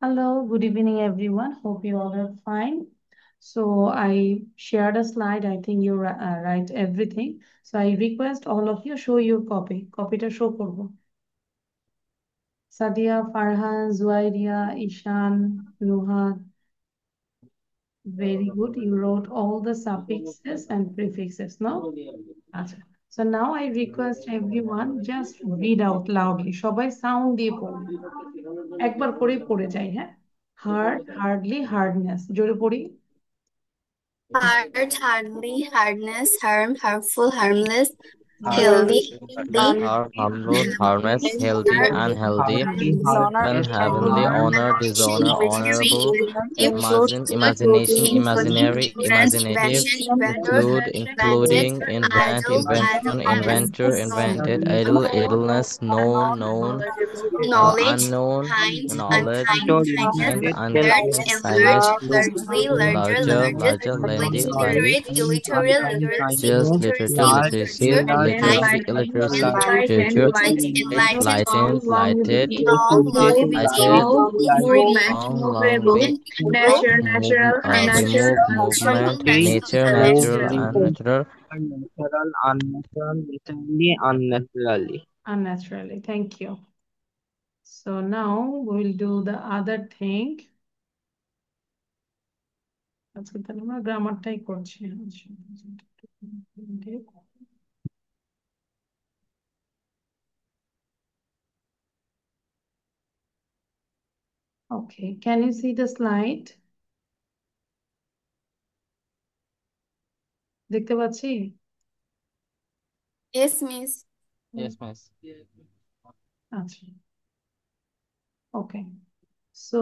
Hello, good evening, everyone. Hope you all are fine. So I shared a slide. I think you write everything. So I request all of you show your copy. Copyটা show করবো. Sadia, Farhan, Zuairia, Ishan, Nuhat. Very good. You wrote all the suffixes and prefixes, no? আচ্ছা. So now I request everyone just read out loudly. সবাই sound দিয়ে পড়বে। একবার করে পড়ে যাই, হ্যাঁ? Hard, hardly, hardness. জোরে পড়ি। Hard, hardly, hardness, harm, harmful, harmless, Hard, healthy, healthy, Harmless, harmless, unhealthy, healthy, unhealthy, unheavenly, honor, dishonor, honorable, imagine, imagination, imaginary, imaginative, invent, invention, inventor, invented, idle, idleness, known, known, knowledge, unknown, kind, knowledge, unkind, kindness, kind, large unkindness, and large, silage, largely, larger, larger, largest, larger, lengthy, lengthy, literate, illiterate, literacy, just literature, literacy, literacy, literature, literacy, light, illiteracy, enlightened, literature, enlightened, lightened, lighted, long, lighted, longevity, free, long, long, big, group, remove, natural, movement, natural, nature, natural, unnatural. unnatural, Unnatural, unnatural, naturally, unnaturally. unnaturally. Thank you. So now we'll do the other thing. আজকে তাহলে আমরা গ্রামারটাই করছি। Okay, can you see the slide? দেখতে পাচ্ছি? Yes, miss. yes, miss. আচ্ছা। Okay. So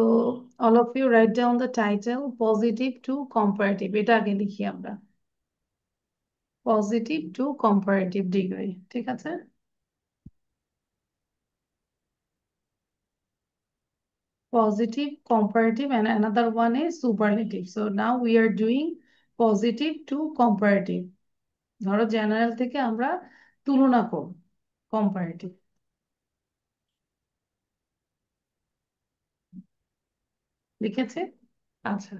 all of you write down the title positive to comparative. এটা আগে লিখি আমরা। Positive to comparative degree. ঠিক আছে? Positive, comparative, and another one is superlative. So now we are doing positive to comparative. ধরো general থেকে আমরা তুলনা করব, comparative. লিখেছে? আচ্ছা।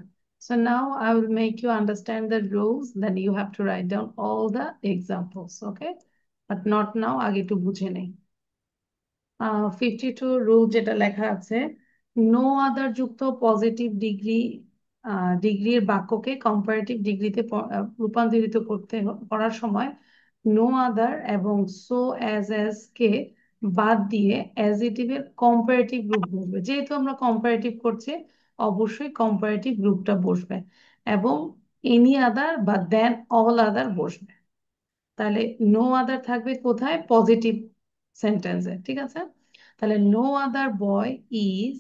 So now I will make you understand the rules, then you have to write down all the examples, okay? But not now, আগে একটু বুঝে নেই। 52 রুল যেটা লেখা আছে, নো আদার যুক্ত পজিটিভ ডিগ্রির বাক্যকে কম্পারেটিভ ডিগ্রিতে রূপান্তরিত করার সময় নো আদার এবং সো অ্যাজ কে বাদ দিয়ে অ্যাজিটিভের কম্পারেটিভ গ্রুপ বসবে। যেহেতু আমরা কম্পারেটিভ করছি, অবশ্যই কম্পারেটিভ গ্রুপটা বসবে এবং এনি আদার বা দেন অল আদার বসবে। তাহলে নো আদার থাকবে কোথায়? পজিটিভ সেন্টেন্সে, ঠিক আছে? তাহলে no other boy is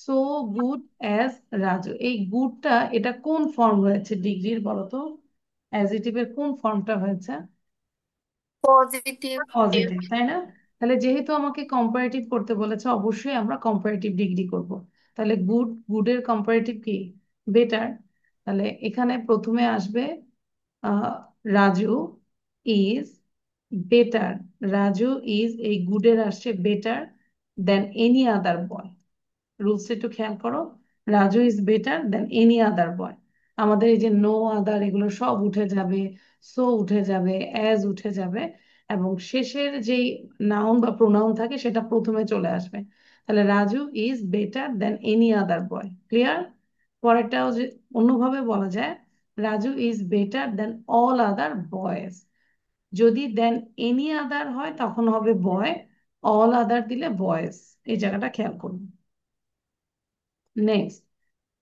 so good as Raju. এই গুডটা এটা কোন ফর্ম হয়েছে ডিগ্রির, বলতো? অ্যাজিটিভের কোন ফর্মটা হয়েছে? Positive. পজিটিভ, তাই না? তাহলে যেহেতু আমাকে কম্পারেটিভ করতে বলেছে, অবশ্যই আমরা কম্পারেটিভ ডিগ্রি করব। তাহলে গুডের কম্পারেটিভ কি? বেটার। তাহলে এখানে প্রথমে আসবে Raju is better. Raju is, এই গুডের আসছে better than any other boy. Rules একটু খেয়াল করো। Raju is better than any other boy. আমাদের এই যে নো আদার এগুলো সব উঠে যাবে, সো উঠে যাবে, অ্যাজ উঠে যাবে এবং শেষের যেই নাউন বা প্রোনাউন থাকে সেটা প্রথমে চলে আসবে। তাহলে Raju is better than any other boy. Clear? পরেরটাও যে অন্যভাবে বলা যায়, Raju is better than all other boys. যদি দেন এনি আদার হয় তখন হবে বয়, অল আদার দিলে বয়েজ। এই জায়গাটা খেয়াল করুন। Next,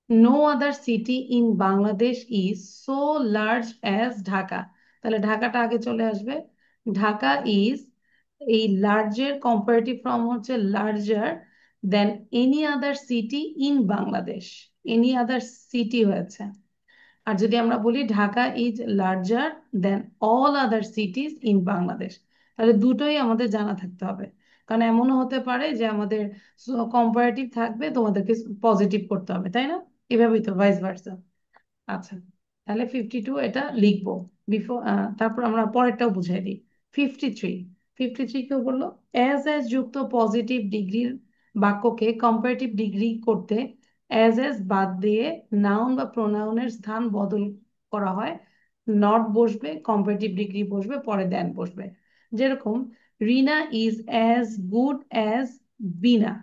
no other city in Bangladesh is so large as Dhaka. তাহলে ঢাকাটা আগে চলে আসবে। ঢাকা ইজ, এই লার্জের কম্পারেটিভ ফর্ম হচ্ছে larger than any other city in Bangladesh. Any other city হয়েছে। আর যদি আমরা বলি Dhaka is larger than all other cities in Bangladesh, তাহলে দুটোই আমাদের জানা থাকতে হবে। কারণ এমনও হতে পারে যে আমাদের কম্পারেটিভ থাকবে, তোমাদেরকে পজিটিভ করতে হবে, তাই না? এভাবেই তো, ভাইস ভার্সা। আচ্ছা, তাহলে 52 এটা লিখবো। বিফোর, তারপর আমরা পরেরটাও বুঝাই দিই। 53, 53 কেউ বললো অ্যাজ যুক্ত পজিটিভ ডিগ্রির বাক্যকে কম্পারেটিভ ডিগ্রি করতে এস বাদ দিয়ে নাউন বা প্রোনাউনের স্থান বদল করা হয়, নট বসবে, কম্পারেটিভ ডিগ্রি বসবে, পরে দেন বসবে। যেরকম রিনা ইজ অ্যাজ গুড অ্যাজ বিনা,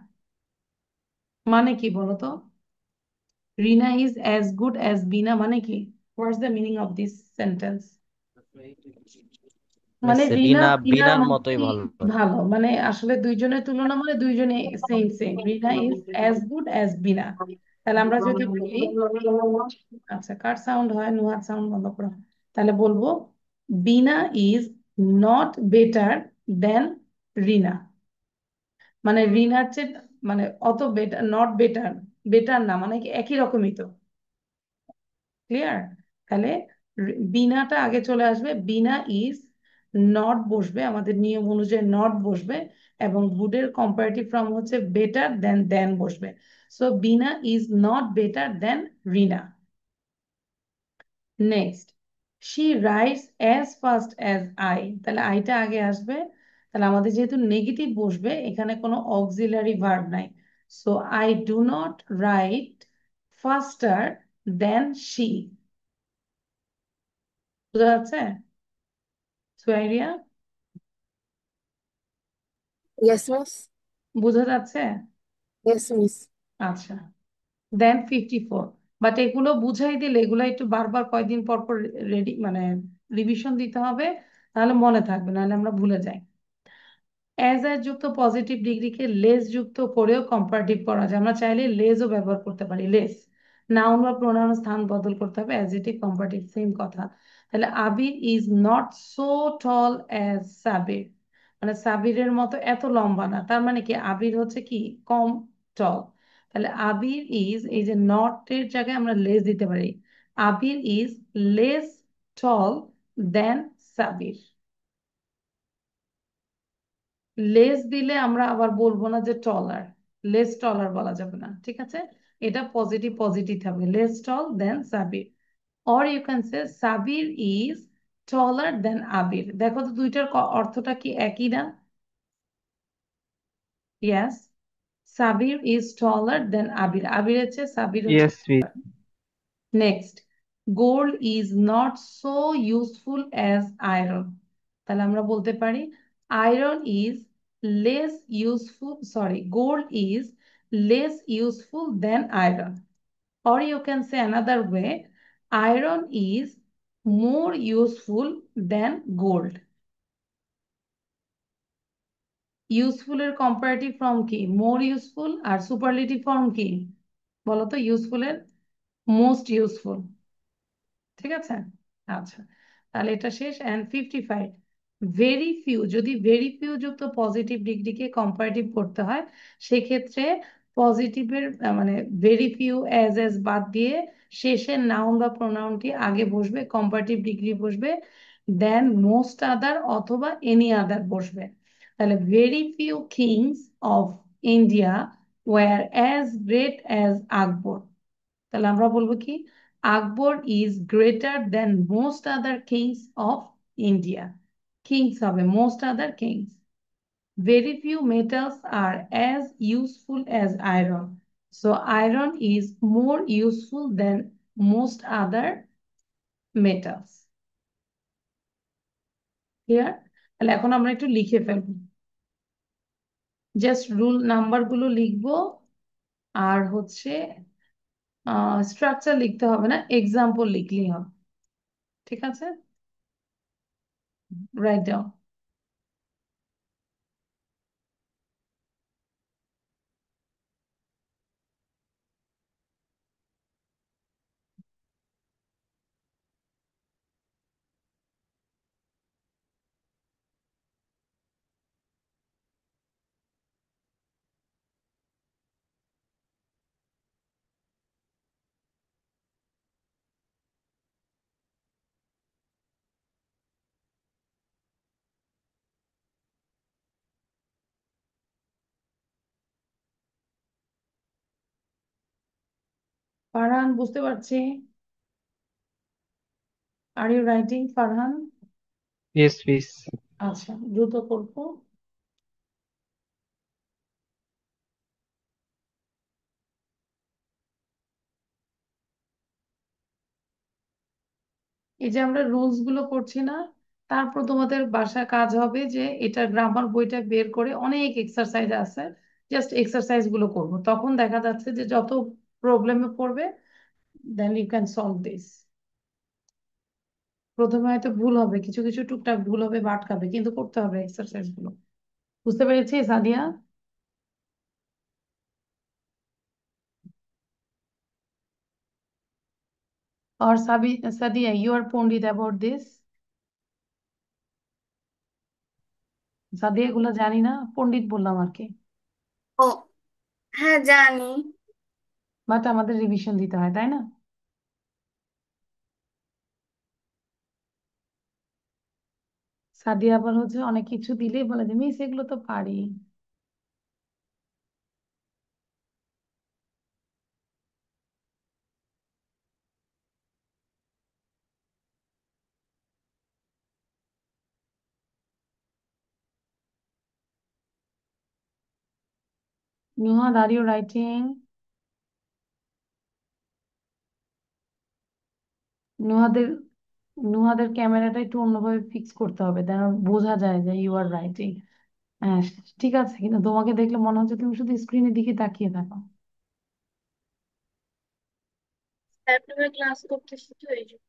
মানে কি বলতো? রিনা ইজ অ্যাজ গুড অ্যাজ বিনা মানে কি? What's the meaning of this sentence? মানে রিনা রিনা বিনার বিনার মতোই মতোই ভালো। ভালো, মানে আসলে দুইজনের তুলনা মানে দুইজনে same same. Rina is as good as Bina. তাহলে আমরা যদি বলি, আচ্ছা কার সাউন্ড হয়, নুহার সাউন্ড বন্ধ করো। তাহলে বলবো বিনা ইজ নট বেটার দেন রিনা। মানে রিনার চেয়ে, মানে অত বেটার, নট বেটার, বেটার না, মানে কি একই রকমই তো। ক্লিয়ার? তাহলে বিনাটা আগে চলে আসবে, বিনা ইজ, নট বসবে, আমাদের নিয়ম অনুযায়ী নট বসবে, এবং গুডের কম্পারেটিভ ফর্ম হচ্ছে বেটার দেন বসবে। So Veena is not better then Rina. Next, she rides as fast as I, তাহলে আইটা আগে আসবে। তাহলে আমাদের যেহেতু নেগেটিভ বসবে, এখানে কোনো অক্সিলারি ভার্ব নাই। So I do not ride faster than she. বুঝা যাচ্ছে সুয়াইরিয়া? Yes, miss. বোঝা যাচ্ছে? Yes, miss. আচ্ছা, দেন 54। বাট এগুলো বুঝাই দিলে, এগুলো একটু বারবার কয়দিন পর পর রেডি, মানে রিভিশন দিতে হবে, তাহলে মনে থাকবে, নাহলে আমরা ভুলে যাই। অ্যাজ এর যুক্ত পজিটিভ ডিগ্রিকে লেস যুক্ত করেও কম্পারেটিভ করা যায়, আমরা চাইলে লেসও ব্যবহার করতে পারি। লেস নাউন বা প্রোনাউন স্থান বদল করতে হবে, অ্যাডজেক্টিভ কম্পারেটিভ সেম কথা। তাহলে Abir is not so tall as Sabir, মানে সাবিরের মতো এত লম্বা না, তার মানে কি আবির হচ্ছে কি কম টল। তাহলে আবির ইজ, এই যে নট এর জায়গায় আমরা লেস দিতে পারি, Abir is less tall than Sabir. Less দিলে আমরা আবার বলবো না যে টলার, লেস টলার বলা যাবে না, ঠিক আছে? এটা পজিটিভ পজিটিভ থাকবে, less tall than Sabir. Or you can say Sabir is taller than Abir. দেখো তো দুইটার অর্থটা কি একই না? ইয়াস, সাবির ইজ টলার দেন আবির, আবিরের চেয়ে সাবির হচ্ছে। Yes, miss. Next, gold is not so useful as iron, তাহলে আমরা বলতে পারি iron is less useful, sorry, gold is less useful than iron. or you can say another way, iron is more useful than gold. Useful এর comparative form কি? More useful. আর superlative form কি বলতো useful এর? Most useful. ঠিক আছে? আচ্ছা, তাহলে এটা শেষ। অ্যান্ড 55, ভেরি ফিউ, যদি ভেরি ফিউ যুক্ত পজিটিভ ডিগ্রিকে কম্পারেটিভ করতে হয়, সেক্ষেত্রে পজিটিভের মানে ভেরি ফিউ অ্যাজ এস বাদ দিয়ে শেষের নাউন বা প্রোনাউনটি আগে বসবে, কম্পারেটিভ ডিগ্রি বসবে, দেন মোস্ট আদার অথবা এনি আদার বসবে। তাহলে very few kings of India were as great as Akbar, তাহলে আমরা বলবো কি Akbar is greater than most other kings of India. Kings হবে most other kings. Very few metals are as useful as iron, so iron is more useful than most other metals. Clear? তাহলে এখন আমরা একটু লিখে ফেলবো, জাস্ট রুল নাম্বার গুলো লিখবো, আর হচ্ছে স্ট্রাকচার লিখতে হবে না, এক্সাম্পল লিখলেই হবে। ঠিক আছে? Write down. ফারহান, বুঝতে পারছি। Are you writing Farhan? Yes, miss. আচ্ছা, দ্রুত করবো। এই যে আমরা রুলস গুলো করছি না, তারপর তোমাদের বাসা কাজ হবে যে এটা গ্রামার বইটা বের করে অনেক এক্সারসাইজ আছে, জাস্ট এক্সারসাইজ গুলো করবো, তখন দেখা যাচ্ছে যে যত প্রবলেমে পড়বে then you can solve this. প্রথমে হয়তো ভুল হবে, কিছু কিছু টুকটাক ভুল হবে বা আটকাবে, কিন্তু করতে হবে এক্সারসাইজ গুলো। বুঝতে পেরেছি সাদিয়া? আর Sadia, you are pundit about this? Sadia, এগুলো জানি না, পন্ডিত বললাম আর কি। ও হ্যাঁ জানি। বাট আমাদের রিভিশন দিতে হয়, তাই না? সাদিয়া আবার হচ্ছে অনেক কিছু দিলেই বলে যে মিস এগুলো তো পারি। Nuhad, are you writing? নুহাদের নুহাদের ক্যামেরাটা একটু অন্যভাবে ফিক্স করতে হবে, যেন বোঝা যায় যে ইউ আর রাইটিং। হ্যাঁ, ঠিক আছে, কিন্তু তোমাকে দেখলে মনে হচ্ছে তুমি শুধু স্ক্রিনের দিকে তাকিয়ে থাকো। ল্যাপটপে ক্লাস করতেছি তো এই জন্য।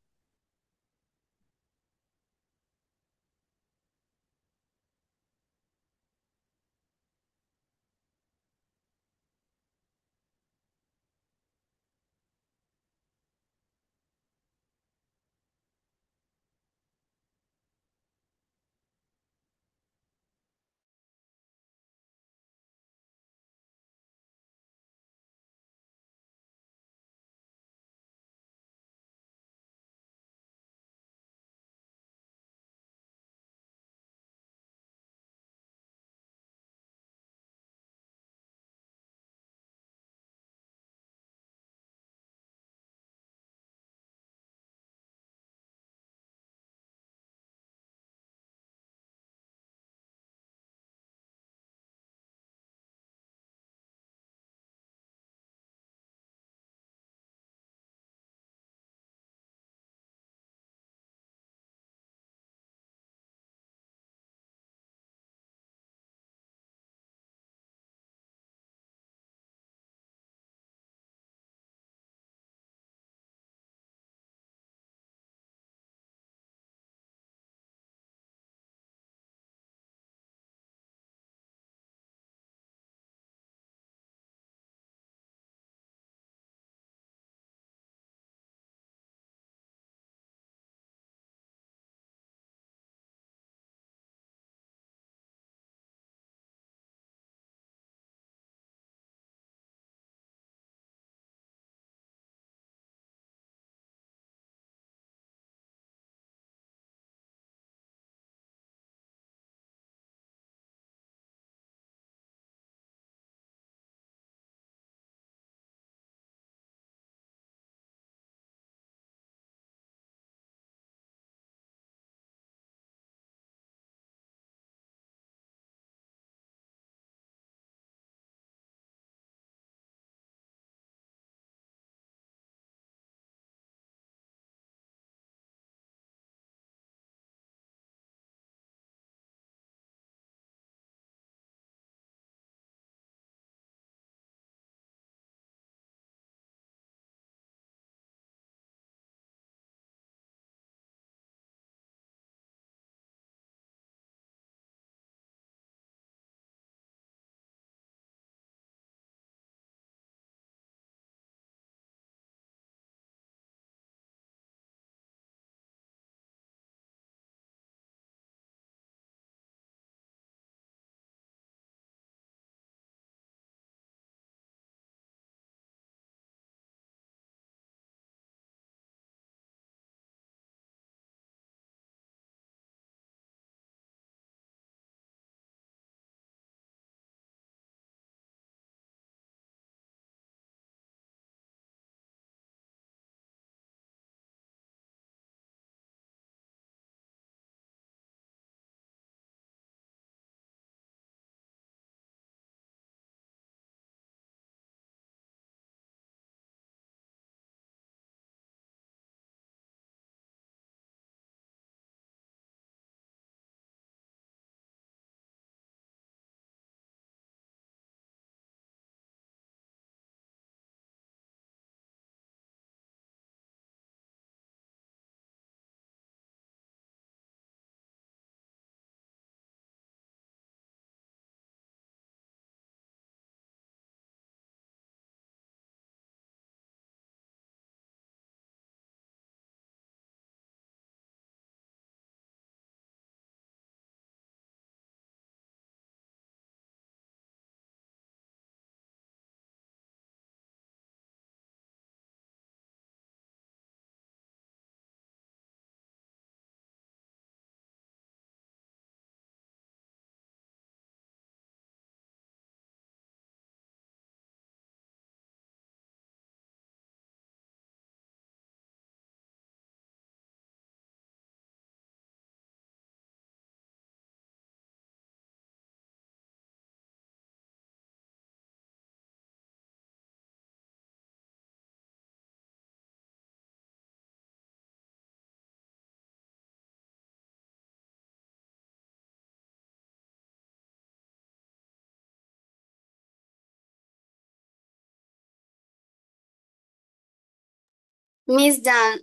Miss done.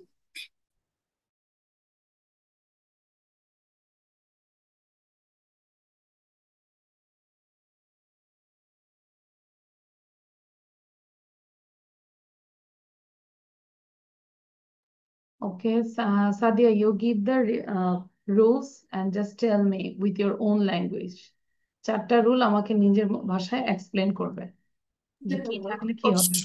Okay, Sadia, you give the rules and just tell me with your own language. চারটা রুল আমাকে নিজের ভাষায় এক্সপ্লেন করবে যে কি থাকলে কি হবে।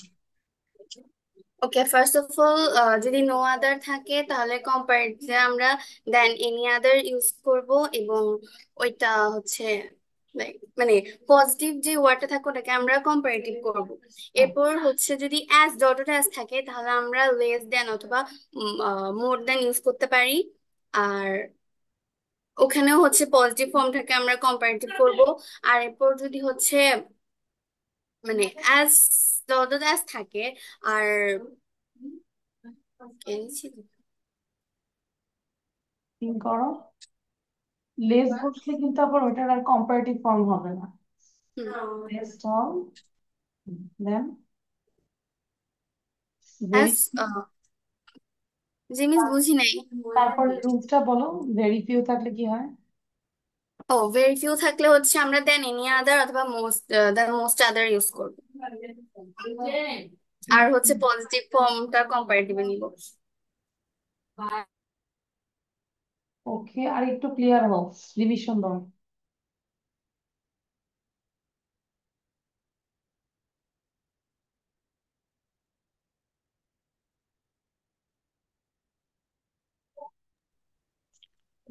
ওকে, ফার্স্ট অফ অল যদি নো আদার থাকে তাহলে কম্পারেটিভে আমরা দেন এনি আদার ইউজ করব, এবং ওইটা হচ্ছে মানে পজিটিভ যে ওয়ার্ডটা থাকে ওটাকে আমরা কম্পারেটিভ করব। এরপর হচ্ছে যদি অ্যাজ ডট অ্যাজ থাকে তাহলে আমরা লেস দেন অথবা মোর দেন ইউজ করতে পারি। আর ওখানেও হচ্ছে পজিটিভ ফর্মটাকে আমরা কম্পারেটিভ করব। আর এরপর যদি হচ্ছে মানে অ্যাজ ডট অ্যাজ থাকে আর থিঙ্ক করো, লেস বসলে কিন্তু আবার ওটার আর কম্পারেটিভ ফর্ম হবে না। লেস টল, দেন ভেরি, অ্যাজ জিনিস বুঝি নাই। তারপরে রুলসটা বলো, ভেরি ফিউ থাকলে কি হয়? ও, ভেরি ফিউ থাকলে হচ্ছে আমরা দেন এনি আদার অথবা মোস্ট দেন মোস্ট আদার ইউজ করব। আর হচ্ছে পজিটিভ ফর্মটা কম্পারেটিভে নিব। ওকে, আর একটু ক্লিয়ার হও, রিভিশন দাও।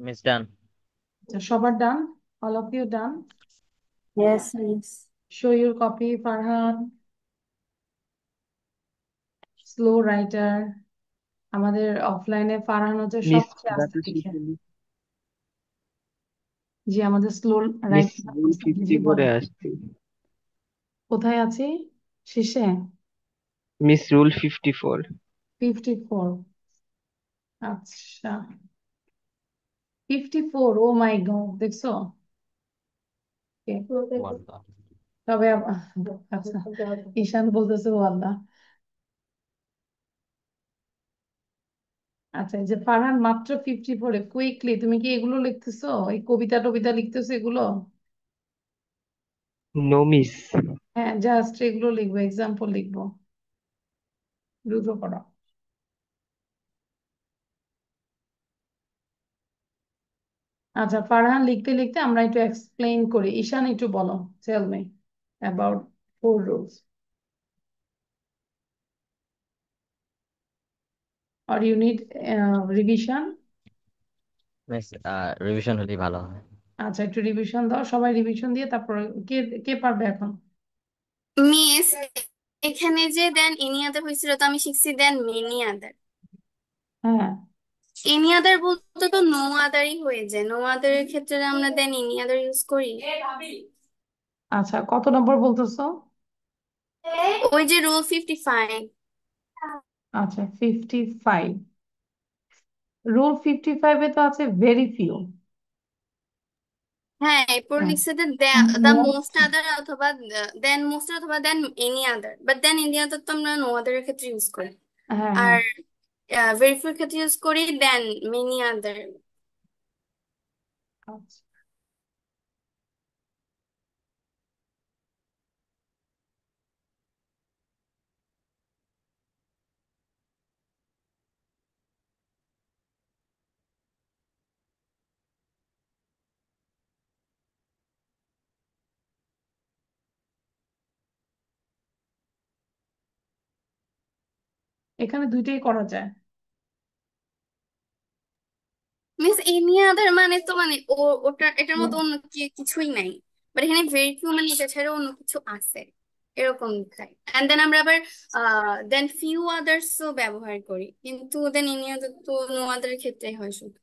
Miss done. সবার done? All of you done? Yes, miss. Show your copy Farhan, slow writer. আমাদের অফলাইনে ফারহান হচ্ছে মিস সবচেয়ে আস্তে পুরাটা লিখে। শিখে নি। জি, আমাদের স্লো মিস রাইটার। রুল জি 50 বলো, করে আসছি। কোথায় আছি? শেষে মিস রুল 54। 54। আচ্ছা, 54, ও মাই গড, দেখছো? Okay. Wallah. তবে আচ্ছা, ঈশান বলতেছে ও আল্লাহ। আচ্ছা, এই যে ফারহান মাত্র 54-এ, কুইকলি তুমি কি এগুলো লিখতেছো? এই কবিতা টবিতা লিখতেছো এগুলো? No miss. হ্যাঁ, জাস্ট এগুলো লিখবো, এক্সাম্পল লিখবো, দ্রুত করো। আচ্ছা, ফারহান লিখতে লিখতে আমরা একটু এক্সপ্লেইন করি। ঈশান একটু বলো, tell me about 4 rules, or you need revision? Miss revision হলেই ভালো হয়। আচ্ছা, একটু রিভিশন দাও, সবাই রিভিশন দিয়ে তারপর কে কে পারবে এখন? মিস, এখানে যে দেন এনি আদার হয়েছিল তো আমি শিখছি দেন মেনি আদার। হ্যাঁ, এনি আদার বলতে তো নো আদারই হয়ে যায়, নো আদারের ক্ষেত্রে আমরা দেন এনি আদার ইউজ করি। আচ্ছা, কত নম্বর বলতেছো? ওই যে রুল 55। আচ্ছা, 55। রুল 55-এ তো আছে ভেরি ফিউ। হ্যাঁ, এরপর হ্যাঁ, লিখছে যে দা most, মোস্ট আদার অথবা দেন মোস্ট অথবা দেন any other, but then any আদার তো আমরা নো আদারের ক্ষেত্রে ইউজ করি। হ্যাঁ হ্যাঁ। আর ভেরিফাইয়ের ক্ষেত্রে ইউজ করি দেন মেনি আদার। আচ্ছা, এখানে দুইটাই করা যায়। মিন্স এনি আদার মানে তো মানে ওটা এটার মতো অন্য কিছুই নাই, বাট এখানে ভেরি ফিউ মানে এটা ছাড়া অন্য কিছু আছে এরকম দেখায়। এন্ড দেন আমরা আবার দেন ফিউ আদার্সও ব্যবহার করি, কিন্তু দেন এনি আদার তো নো আদারের ক্ষেত্রে হয় শুধু।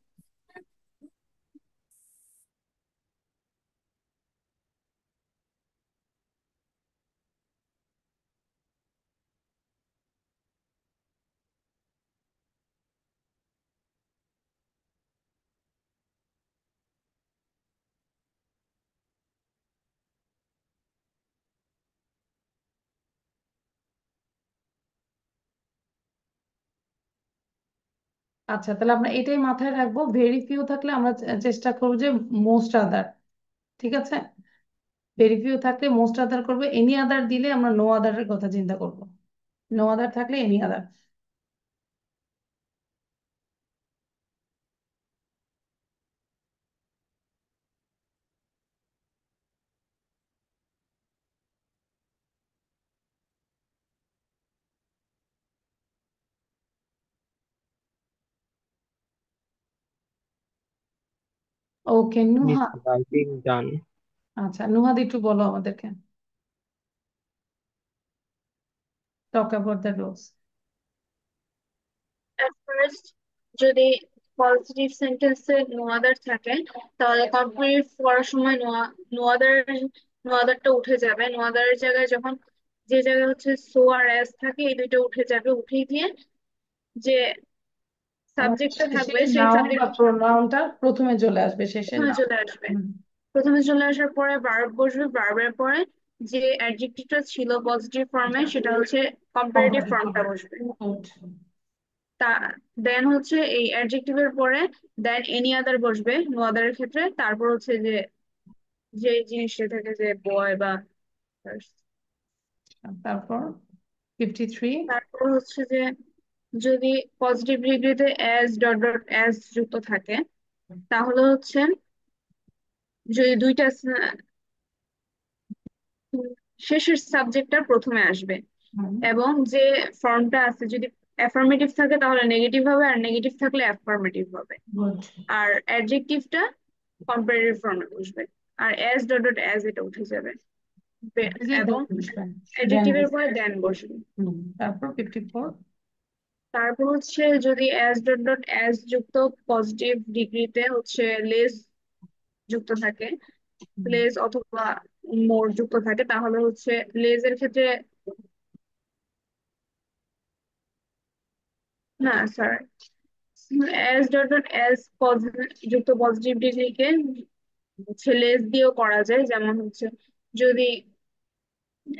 আচ্ছা, তাহলে আমরা এটাই মাথায় রাখবো, ভেরি ফিউ থাকলে আমরা চেষ্টা করবো যে মোস্ট আদার। ঠিক আছে, ভেরি ফিউ থাকলে মোস্ট আদার করবো, এনি আদার দিলে আমরা নো আদারের কথা চিন্তা করবো, নো আদার থাকলে any other. Okay Miss Nuha. writing done. আচ্ছা নুহাদ, একটু বলো আমাদেরকে, talk about the rules. At first, যদি পজিটিভ সেন্টেন্সে নো আদার থাকে তাহলে কমপ্লিট করার সময় নো আদার নো আদারটা উঠে যাবে। নো আদারের জায়গায় যখন যে জায়গায় হচ্ছে সো আর এস থাকে এই দুইটা উঠে যাবে, উঠে গিয়ে যে আমাদের সাবজেক্টটা শেষে থাকবে সেই নাউন বা সাবজেক্ট প্রোনাউনটা প্রথমে চলে আসবে, শেষে প্রথমে নাউন। চলে আসবে। প্রথমে চলে আসার পরে ভার্ব বসবে, ভার্বের পরে যে অ্যাডজেক্টিভটা ছিল পজিটিভ ফর্মে সেটা হচ্ছে কম্পারেটিভ ফর্মটা বসবে। তা দেন হচ্ছে এই অ্যাডজেক্টিভের পরে দেন এনি আদার বসবে নো আদারের ক্ষেত্রে। তারপর হচ্ছে যে যে জিনিসটা থাকে যে বয় বা girls। তারপর 53। তারপর হচ্ছে যে যদি পজিটিভ ডিগ্রিতে অ্যাজ ডট ডট অ্যাজ যুক্ত থাকে তাহলে হচ্ছে যদি দুইটা শেষের সাবজেক্টটা প্রথমে আসবে, এবং যে ফর্মটা আছে যদি অ্যাফার্মেটিভ থাকে তাহলে নেগেটিভ হবে, আর নেগেটিভ থাকলে অ্যাফার্মেটিভ হবে। গুড। আর অ্যাডজেক্টিভটা কম্পারেটিভ ফর্মে বসবে, আর অ্যাজ ডট ডট অ্যাজ এটা উঠে যাবে এবং অ্যাডজেক্টিভের পরে দেন বসবে। তারপর 54। তারপর হচ্ছে যদি অ্যাজ ডট ডট অ্যাজ যুক্ত পজিটিভ ডিগ্রিতে হচ্ছে লেস যুক্ত থাকে, লেস অথবা মোর যুক্ত থাকে তাহলে হচ্ছে লেজের ক্ষেত্রে না sir, as dot dot as যুক্ত পজিটিভ ডিগ্রিকে হচ্ছে লেস দিয়েও করা যায়। যেমন হচ্ছে যদি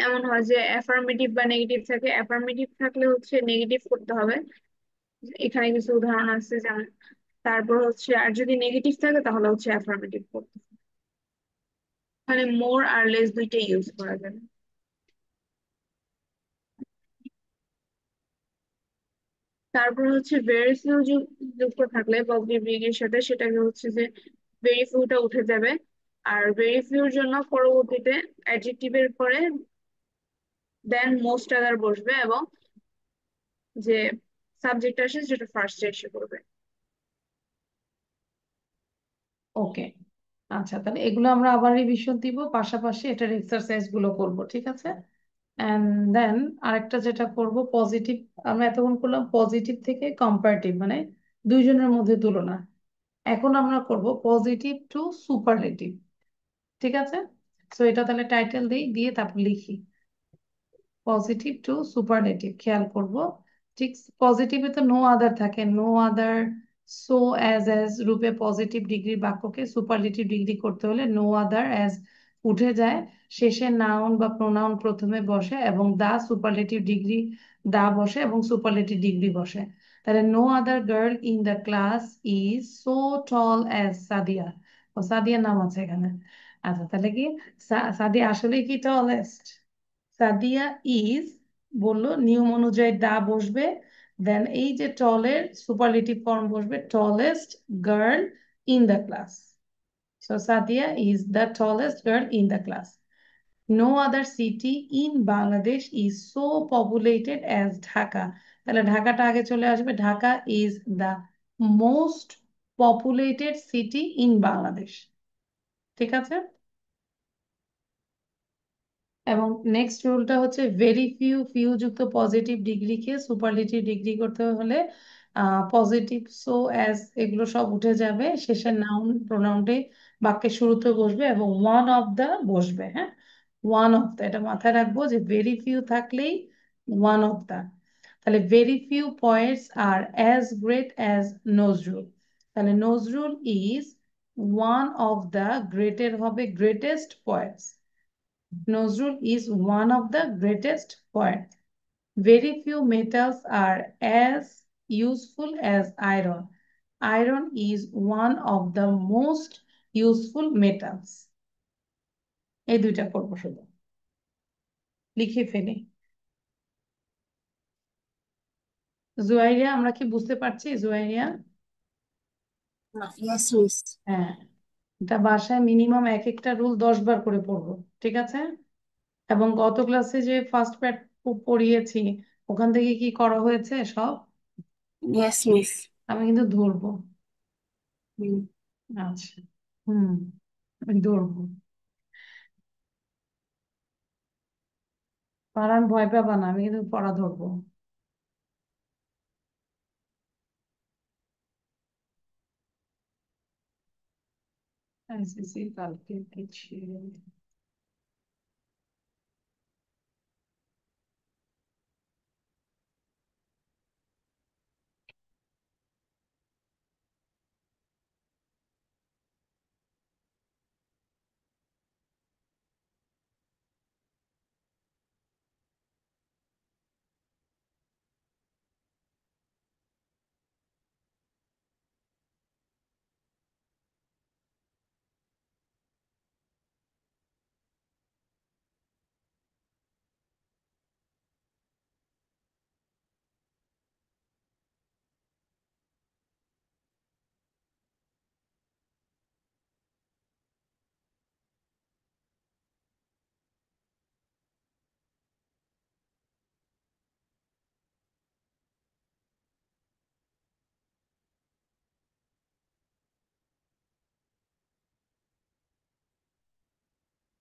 এমন হয় যে অ্যাফার্মেটিভ বা নেগেটিভ থাকে, অ্যাফার্মেটিভ থাকলে হচ্ছে নেগেটিভ করতে হবে, এখানে কিছু উদাহরণ আছে যেমন। তারপর হচ্ছে আর যদি নেগেটিভ থাকে তাহলে হচ্ছে অ্যাফার্মেটিভ করতে হবে। মানে মোর আর লেস দুইটাই ইউজ করা যাবে। তারপর হচ্ছে ভেরি ফিউ যুক্ত থাকলে পজিটিভ ডিগ্রির সাথে সেটাকে হচ্ছে যে ভেরি ফিউটা উঠে যাবে। আর ভেরি ফিউর জন্য পরবর্তীতে অ্যাডজেক্টিভের পরে দেন মোস্ট আদার বসবে এবং যে সাবজেক্ট আসে সেটা ফার্স্টে এসে পড়বে। ওকে, আচ্ছা তাহলে এগুলো আমরা আবার রিভিশন দিব, পাশাপাশি এটার এক্সারসাইজ গুলো করব, ঠিক আছে। এন্ড দেন আরেকটা যেটা করব পজিটিভ, আমরা এতক্ষণ করলাম পজিটিভ থেকে কম্পারেটিভ, মানে দুইজনের মধ্যে তুলনা। এখন আমরা করব পজিটিভ টু সুপারলেটিভ, ঠিক আছে। তো এটা তাহলে টাইটেল দিই, দিয়ে তারপর লিখি পজিটিভ টু সুপারলেটিভ। খেয়াল করব, ঠিক পজিটিভে তো নো আদার থাকে, নো আদার সো অ্যাজ রূপে পজিটিভ ডিগ্রি বাক্যকে সুপারলেটিভ ডিগ্রি করতে হলে নো আদার অ্যাজ উঠে যায়, শেষে নাউন বা প্রোনাউন প্রথমে বসে এবং দা সুপারলেটিভ ডিগ্রি দা বসে এবং সুপারলেটিভ ডিগ্রি বসে। তাহলে no other girl in the class is so tall as Sadia. ও সাদিয়ার নাম আছে এখানে। আচ্ছা তাহলে কি সাদিয়া আসলে কি টলেস্ট? সাদিয়া ইজ বললো নিয়ম অনুযায়ী দা বসবে, দেন এই যে টলের সুপারলেটিভ ফর্ম বসবে tallest girl in the class. So Sadia is the tallest girl in the class. No other city in Bangladesh is so populated as Dhaka. তাহলে ঢাকাটা আগে চলে আসবে, Dhaka is the most populated city in Bangladesh, ঠিক আছে। এবং নেক্সট রুলটা হচ্ছে ভেরি ফিউ, ফিউ যুক্ত পজিটিভ ডিগ্রিকে সুপারলেটিভ ডিগ্রি করতে হলে পজিটিভ সো অ্যাজ এগুলো সব উঠে যাবে, শেষে নাউন প্রোনাউনটি বাক্যের শুরুতে বসবে এবং ওয়ান অফ দা বসবে। হ্যাঁ, ওয়ান অফ দা, এটা মাথায় রাখবো যে ভেরি ফিউ থাকলেই ওয়ান অফ দা। তাহলে very few poets are as great as Nazrul. তাহলে Nazrul is one of the, গ্রেটের হবে greatest poets. Nazrul is one of the greatest poets. Very few metals are as useful as iron. Iron is one of the most useful metals. এই দুইটা করবো শুধু, লিখে ফেলি। জুয়াইরিয়া, আমরা কি বুঝতে পারছি জুয়াইরিয়া? Yes, miss. হ্যাঁ, এটা বাসায় মিনিমাম এক একটা রুল 10 বার করে পড়বো, ঠিক আছে? এবং গত ক্লাসে যে ফার্স্ট প্যাট পড়িয়েছি, ওখান থেকে কি করা হয়েছে সব? Yes, miss. আমি কিন্তু ধরবো। Hmm. আচ্ছা, হুম, আমি ধরবো। পারান ভয় পাবা না, আমি কিন্তু পড়া ধরবো। আইসিসি কালকে কি ছিল?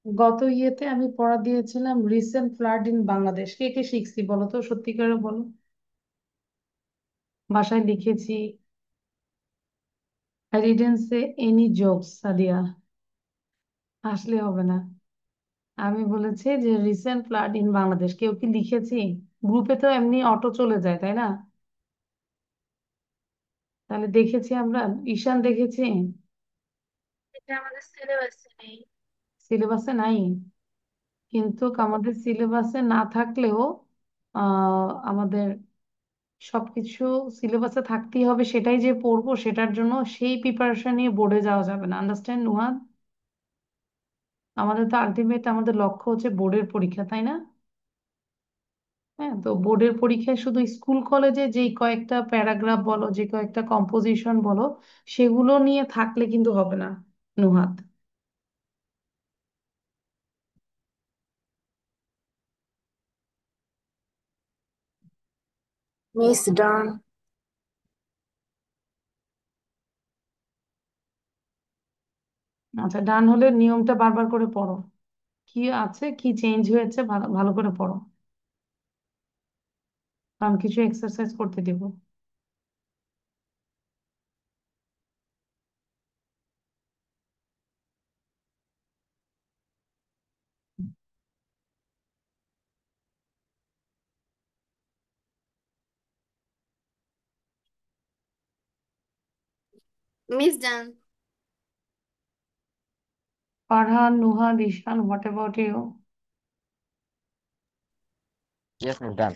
গত ইয়েতে আমি পড়া দিয়েছিলাম রিসেন্ট ফ্লাড ইন বাংলাদেশ। কে কে শিখছি বলো তো, সত্যি করে বলো। বাসায় লিখেছি। I didn't say any jokes Sadia, আসলে হবে না। আমি বলেছি যে রিসেন্ট ফ্লাড ইন বাংলাদেশ, কেউ কি লিখেছি? গ্রুপে তো এমনি অটো চলে যায়, তাই না? তাহলে দেখেছি আমরা, ঈশান দেখেছি। এটা আমাদের সিলেবাসে নেই। সিলেবাসে নাই, কিন্তু আমাদের সিলেবাসে না থাকলেও আমাদের সবকিছু সিলেবাসে থাকতেই হবে, সেটাই যে পড়বো সেটার জন্য সেই প্রিপারেশন নিয়ে বোর্ডে যাওয়া যাবে না। আন্ডারস্ট্যান্ড নুহাদ? আমাদের তো আলটিমেট আমাদের লক্ষ্য হচ্ছে বোর্ডের পরীক্ষা, তাই না? হ্যাঁ, তো বোর্ডের পরীক্ষায় শুধু স্কুল কলেজে যেই কয়েকটা প্যারাগ্রাফ বলো, যে কয়েকটা কম্পোজিশন বলো, সেগুলো নিয়ে থাকলে কিন্তু হবে না নুহাদ। Miss Dawn. আচ্ছা, ডান হলে নিয়মটা বারবার করে পড়ো, কি আছে কি চেঞ্জ হয়েছে ভালো ভালো করে পড়ো, কারণ কিছু এক্সারসাইজ করতে দেবো। Miss Dawn. Farhan, Nuhad, Ishan, what about you? Yes, I'm done.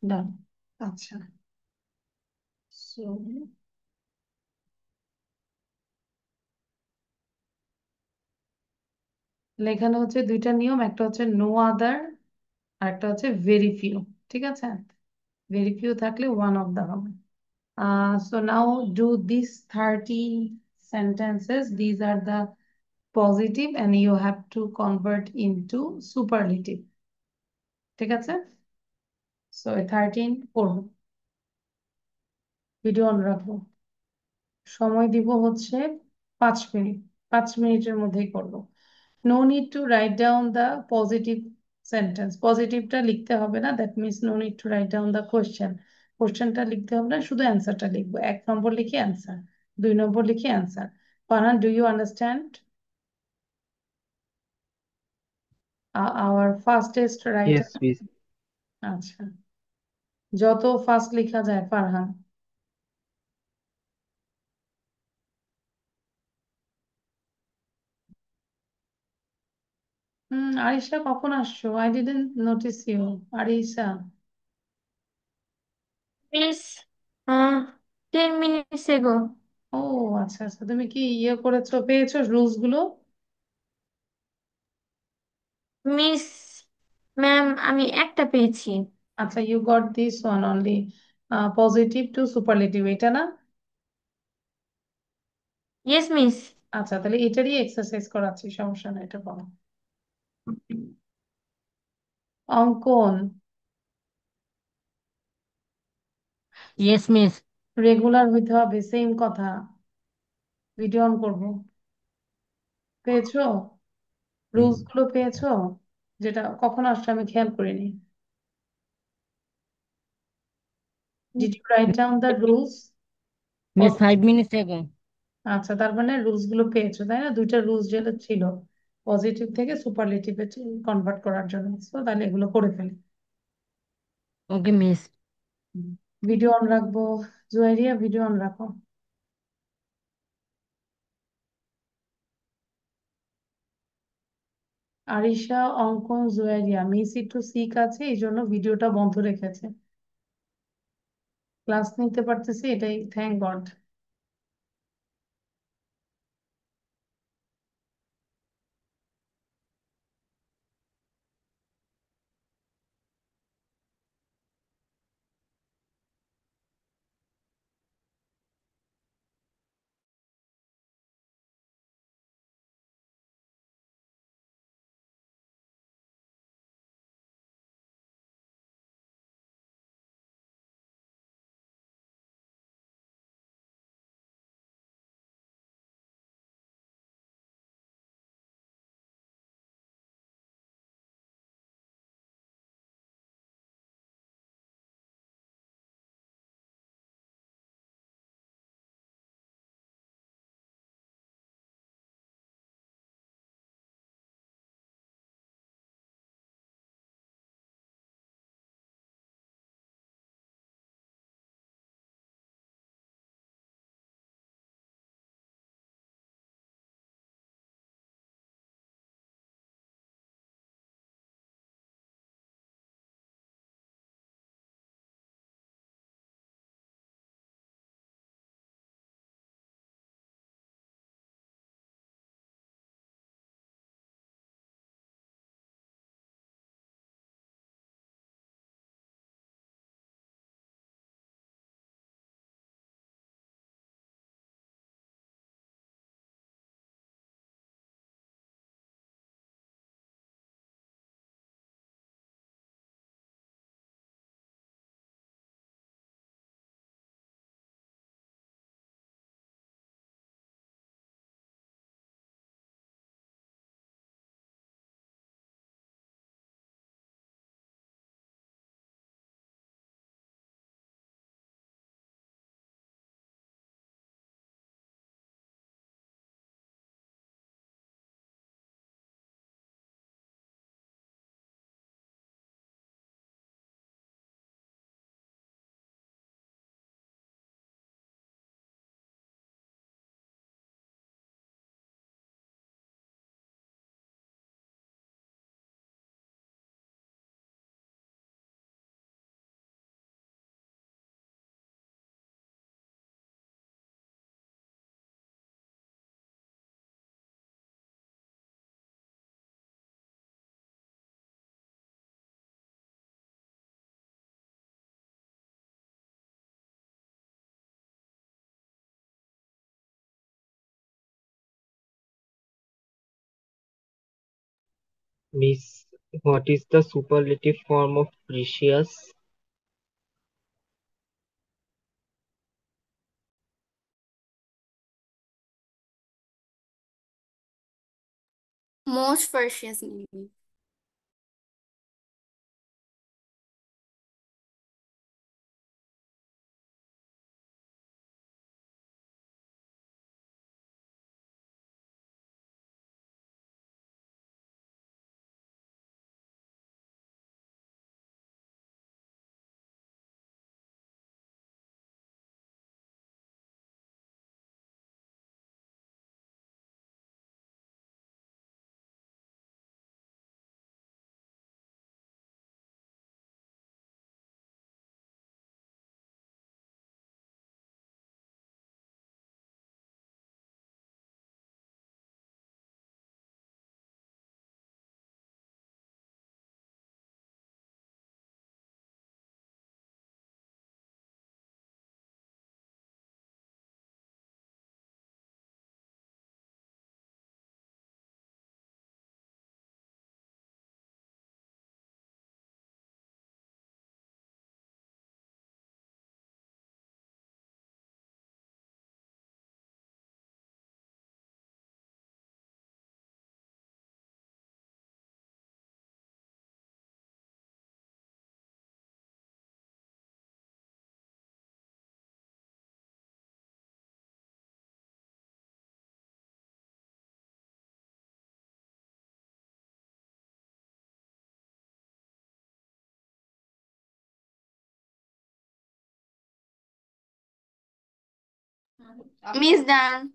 Done. আচ্ছা, so এখানে হচ্ছে দুইটা নিয়ম, একটা হচ্ছে নো আদার আর একটা হচ্ছে ভেরি ফিউ, ঠিক আছে? ভেরি ফিউ থাকলে ওয়ান অফ দা হবে। So now do these 30 sentences. These are the positive and you have to convert into superlative, ঠিক আছে? So 13 করবো, ভিডিও অন রাখবো। সময় দিব হচ্ছে 5 মিনিট, 5 মিনিটের মধ্যেই করবো। No need to write down the positive sentence, পজিটিভটা লিখতে হবে না, that means no need to write down the question. কোয়েশ্চেনটা লিখতে হবে না, শুধু অ্যান্সারটা লিখবো। 1 নম্বর লিখে অ্যান্সার, 2 নম্বর লিখে answer. Farhan, do you understand our fastest writer? Yes, miss. আচ্ছা, যত ফাস্ট লেখা যায় ফারহান। আরিশা কখন আসছো? I didn't notice you. Arisha, Miss. uh, 10 minutes ago. ও আচ্ছা আচ্ছা, তুমি কি ইয়ে করেছো, পেয়েছো রুলস গুলো? মিস ম্যাম, আমি একটা পেয়েছি। আচ্ছা, you got this one only, positive to superlative, এটা না? Yes miss. আচ্ছা, তাহলে এটারই এক্সারসাইজ করাচ্ছি, সমস্যা নেই, এটা করো। অঙ্কন, ইয়েস মিস। রেগুলার হইতে হবে, সেম কথা। ভিডিও অন করবো। পেয়েছো? রুলস গুলো পেয়েছো? যেটা কখন আসছে আমি খেয়াল করিনি। Did you write down the rules? Miss 5 minutes ago. আচ্ছা, তার মানে রুলস গুলো পেয়েছো, তাই না? দুইটা রুলস যেটা ছিল পজিটিভ থেকে সুপারলেটিভে কনভার্ট করার জন্য, তো তাহলে এগুলো করে ফেলি। ওকে মিস। ভিডিও অন রাখবো। জুয়ারিয়া, ভিডিও অন রাখো। আরিশা, অঙ্কন, জুয়ারিয়া, মিস একটু সিক আছে, এই জন্য ভিডিওটা বন্ধ রেখেছে। ক্লাস নিতে পারতেছি, এটাই thank god. Miss, what is the superlative form of precious? Most precious maybe. Miss done.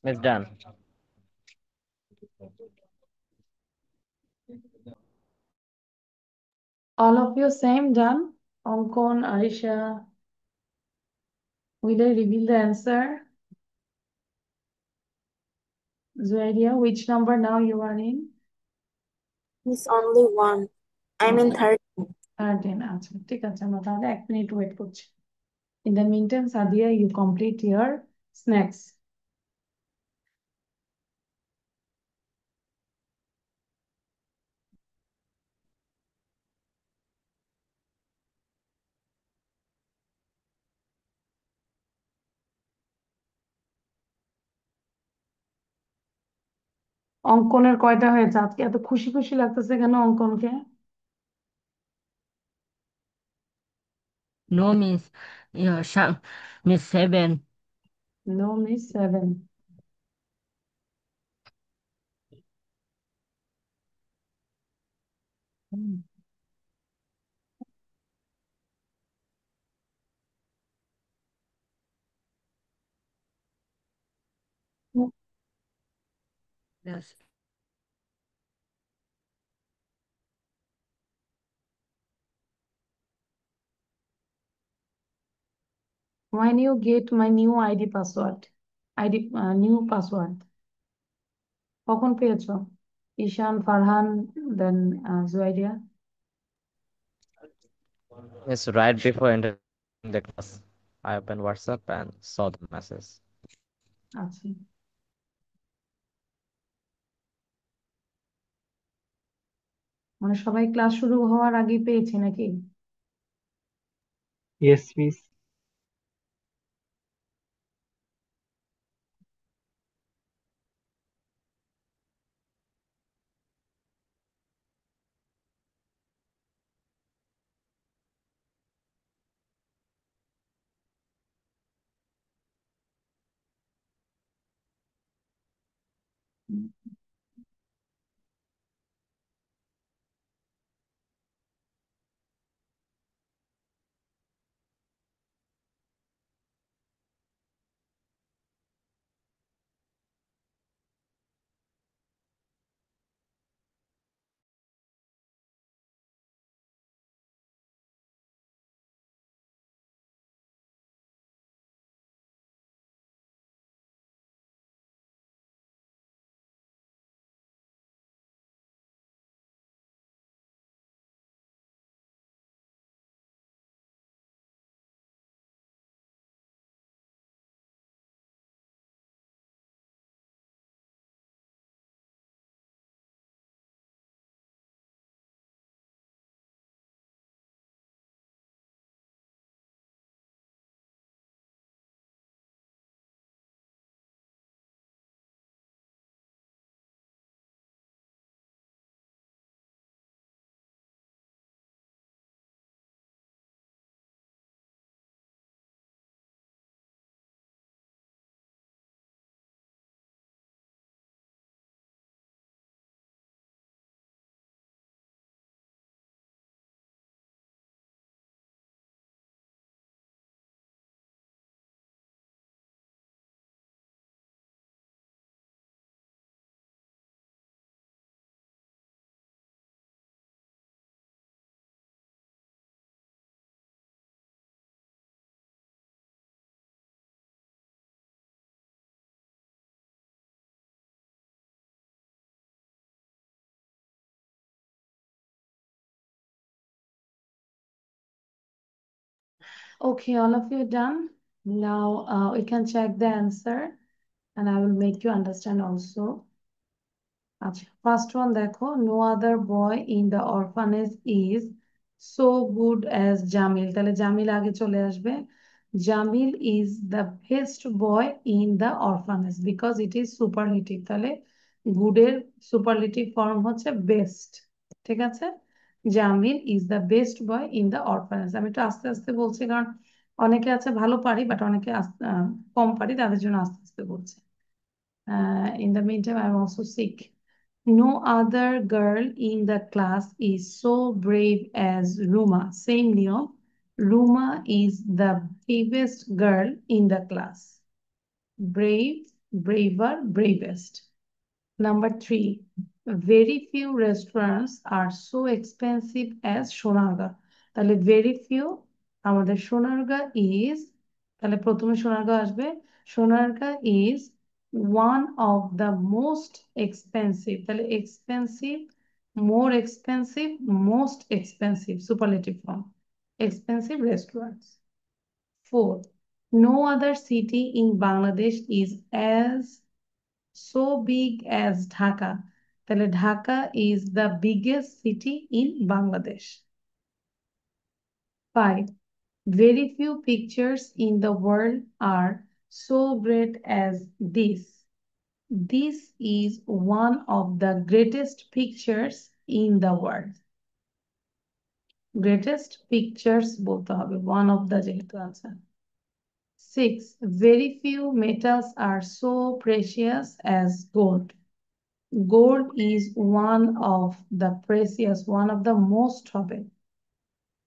Miss done. All of you same done? Onkon, Arisha, will I reveal the answer? Zuaidia, which number now you are in? Miss only one. I'm in third. 13 আচ্ছা ঠিক আছে আমরা তাহলে 1 minute wait করছি in the meantime Sadia you complete your snacks অঙ্কনের কয়টা হয়েছে আজকে এত খুশি খুশি লাগতেছে কেন অঙ্কনকে No, Miss. Yeah, Miss 7. no miss 7 Hmm. Yes. when you get my new id password id new password কখন পেয়েছো ঈশান ফারহান দেন Juairia Miss, right before entering the class, I opened WhatsApp and saw the message. আচ্ছা মানে সবাই class শুরু হওয়ার আগেই পেয়েছে নাকি Yes, miss. Okay, all of you done. Now we can check the answer and I will make you understand also. আচ্ছা first one দেখো, no other boy in the orphanage is so good as Jamil. তাহলে জামিল আগে চলে আসবে। Jamil is the best boy in the orphanage because it is superlative. তাহলে গুডের superlative form হচ্ছে best. ঠিক আছে, Jamil is the best boy in the orphanage. আমি একটু আস্তে আস্তে বলছি কারণ অনেকে আছে ভালো পারি বাট অনেকে কম পারি, তাদের জন্য আস্তে আস্তে বলছি। In the meantime, I'm also sick. No other girl in the class is so brave as Ruma. Same Leon. Ruma is the bravest girl in the class. Brave, braver, bravest. Number 3, very few restaurants are so expensive as Sonarga. তাহলে very few, আমাদের Sonargaon is, তাহলে প্রথমে সোনারগা আসবে। Sonargaon is one of the most expensive, তাহলে expensive, more expensive, most expensive, superlative form, expensive restaurants. 4, no other city in Bangladesh is as so big as Dhaka. তাহলে Dhaka is the biggest city in Bangladesh. 5, very few pictures in the world are so great as this. This is one of the greatest pictures in the world. Greatest pictures বলতে হবে, one of the যেহেতু আছে। 6, very few metals are so precious as gold. Gold is one of the precious, one of the most হবে।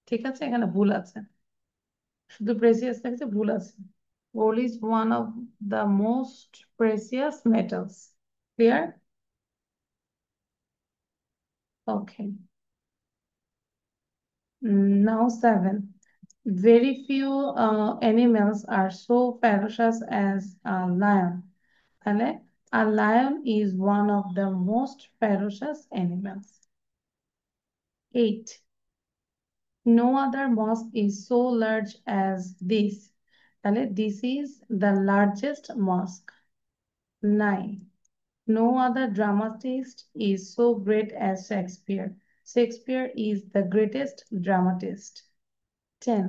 ঠিক আছে, এখানে ভুল আছে, শুধু প্রেসিয়াস থাকছে, ভুল আছে। Gold is one of the most precious metals. Clear? Okay. Now 7. Very few animals are so ferocious as a lion. তাহলে a lion is one of the most ferocious animals. 8. No other mosque is so large as this. তাহলে this is the largest mosque. 9. No other dramatist is so great as Shakespeare. Shakespeare is the greatest dramatist. 10.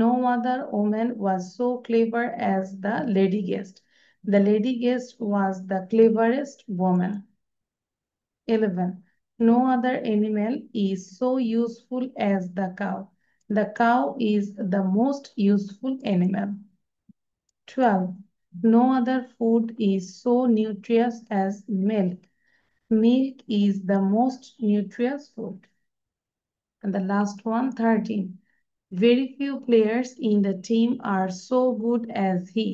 No other woman was so clever as the lady guest. The lady guest was the cleverest woman. 11. No other animal is so useful as the cow. The cow is the most useful animal. 12. No other food is so nutritious as milk. Milk is the most nutritious food. And the last one, 13. Very few players in the team are so good as he.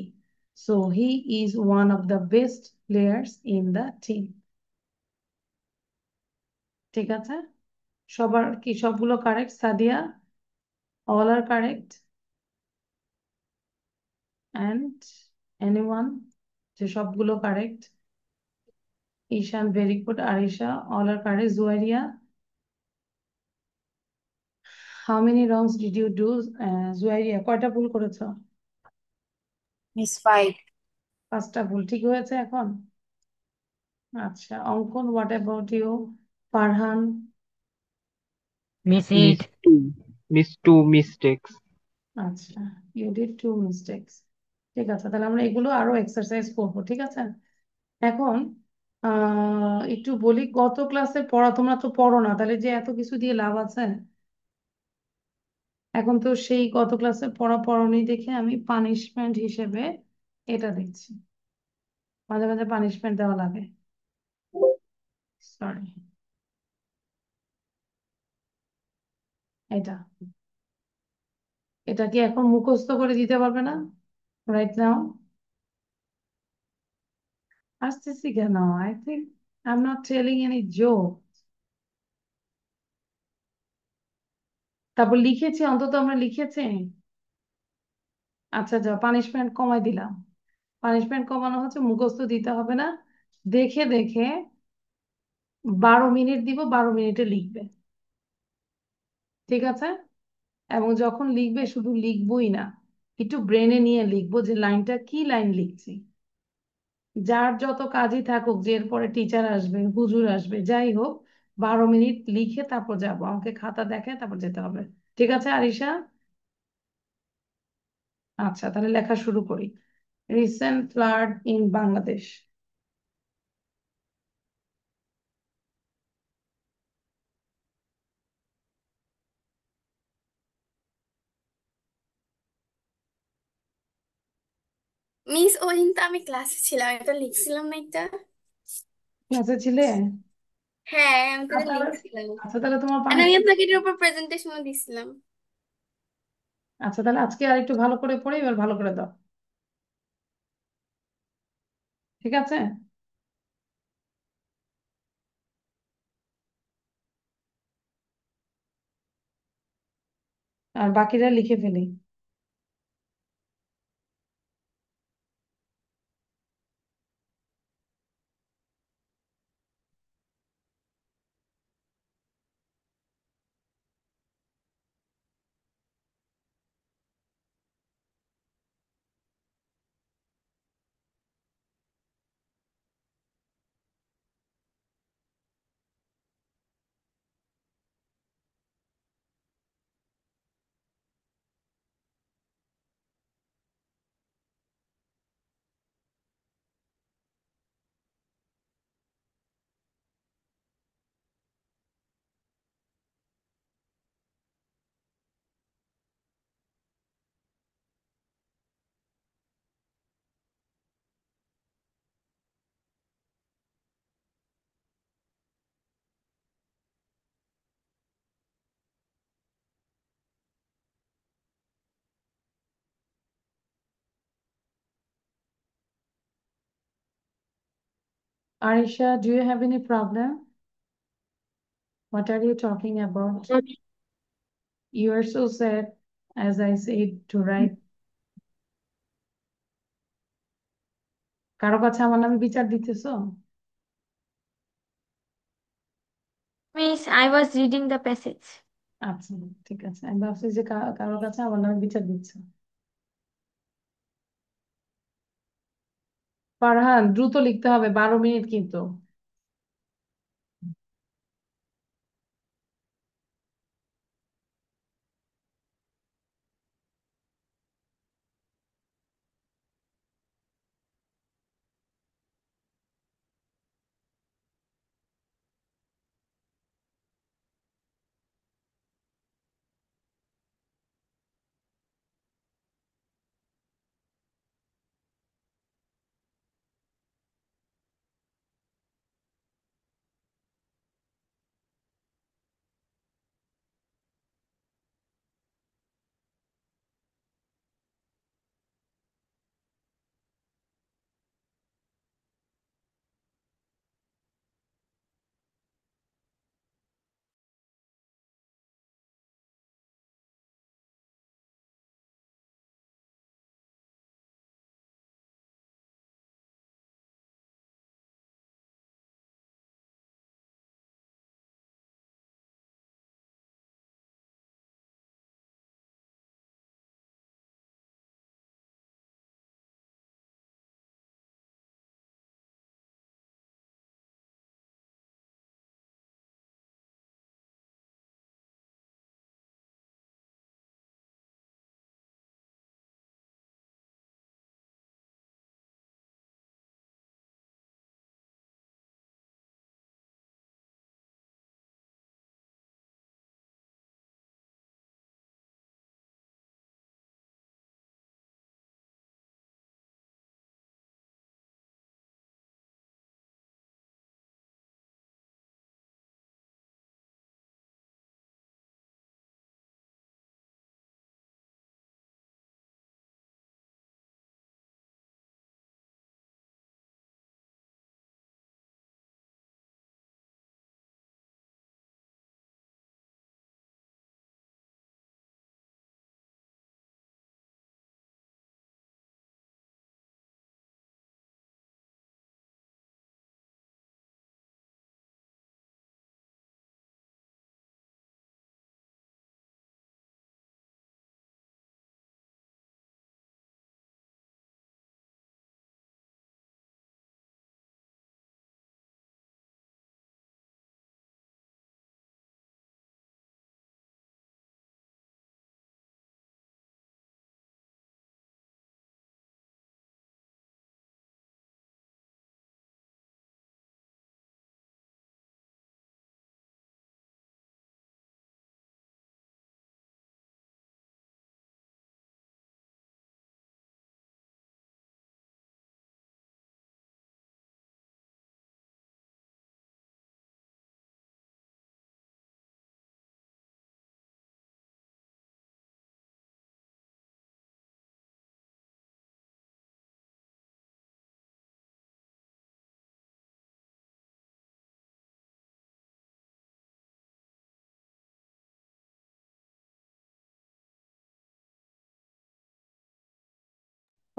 So he is one of the best players in the team. ঠিক আছে, সবার কি সবগুলো correct? Sadia, all are correct? And anyone যে সবগুলো correct? Ishan, very good. Arisha, all are correct. Juwairia, how many wrongs did you do? Juwairia, কয়টা ভুল করেছো? Miss 5. 5টা ভুল। ঠিক হয়েছে এখন? আচ্ছা, Ankan, what about you? Farhan? Miss Miss 8. 2. Miss 2 mistakes. আচ্ছা, ইউ ডিড 2 মিস্টেকস। ঠিক আছে, তাহলে আমরা এগুলো আরো এক্সারসাইজ করব। ঠিক আছে, এখন একটু বলি, গত ক্লাসের পড়া তোমরা তো পড়ো না, তাহলে যে এত কিছু দিয়ে লাভ আছে? এখন তো সেই গত ক্লাসের পড়া পড়নি দেখে আমি পানিশমেন্ট হিসেবে এটা দিচ্ছি। মাঝে মাঝে পানিশমেন্ট দেওয়া লাগে, সরি। এটা এটা কি এখন মুখস্থ করে দিতে পারবে না রাইট নাও? আসতেছি কেন? I think I am not telling any joke. তারপর লিখেছি, অন্তত আমরা লিখেছি। আচ্ছা যাও, পানিশমেন্ট কমাই দিলাম। পানিশমেন্ট কমানো হচ্ছে মুখস্থ দিতে হবে না, দেখে দেখে 12 মিনিট দিব, 12 মিনিটে লিখবে। ঠিক আছে, এবং যখন লিখবে শুধু লিখবোই না, একটু ব্রেনে নিয়ে লিখবো যে লাইনটা কি লাইন লিখছি। যার যত কাজই থাকুক, যে এরপরে টিচার আসবে, হুজুর আসবে, যাই হোক, 12 মিনিট লিখে তারপর যাবো, আমাকে খাতা দেখে তারপর যেতে হবে। ঠিক আছে আরিশা? আচ্ছা, তাহলে লেখা শুরু করি। Recent flood in Bangladesh. Miss, ওই দিন তো আমি ক্লাসে ছিলাম, আমি তো লিখছিলাম না এটা। ক্লাসে ছিলে? হ্যাঁ, আমি তো এটা আচ্ছা লিখছিলাম। আচ্ছা, তাহলে তোমার আর আমি পানিশমেন্ট। আপনাকে এটার উপর প্রেজেন্টেশনও দিছিলাম। আচ্ছা, তাহলে আজকে আর একটু ভালো করে পড়ে এবার ভালো করে দাও। ঠিক আছে? আর বাকিরা লিখে ফেলি। Arisha, do you have any problem? What are you talking about? You are so sad, as I said, to write. কারো কাছে আমার নামে বিচার দিতেছো? Miss, I was reading the passage. আচ্ছা, ঠিক আছে, আমি ভাবছি যে কারোর কাছে আমার নামে বিচার দিচ্ছ। ফারহান, দ্রুত লিখতে হবে, 12 মিনিট কিন্তু।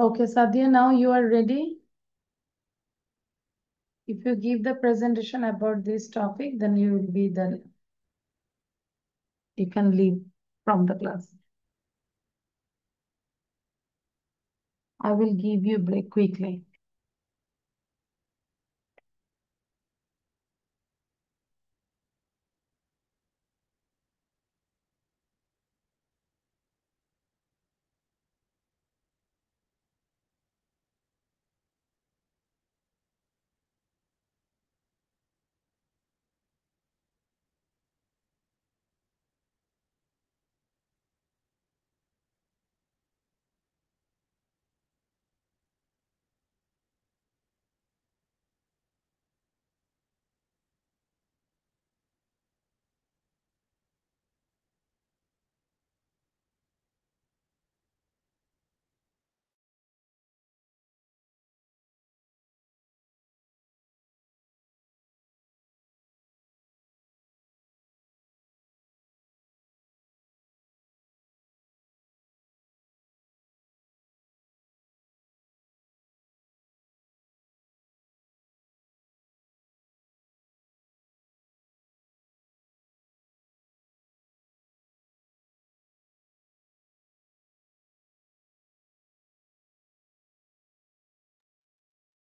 Okay, Sadia, now you are ready. If you give the presentation about this topic, then you can leave from the class. I will give you a break quickly.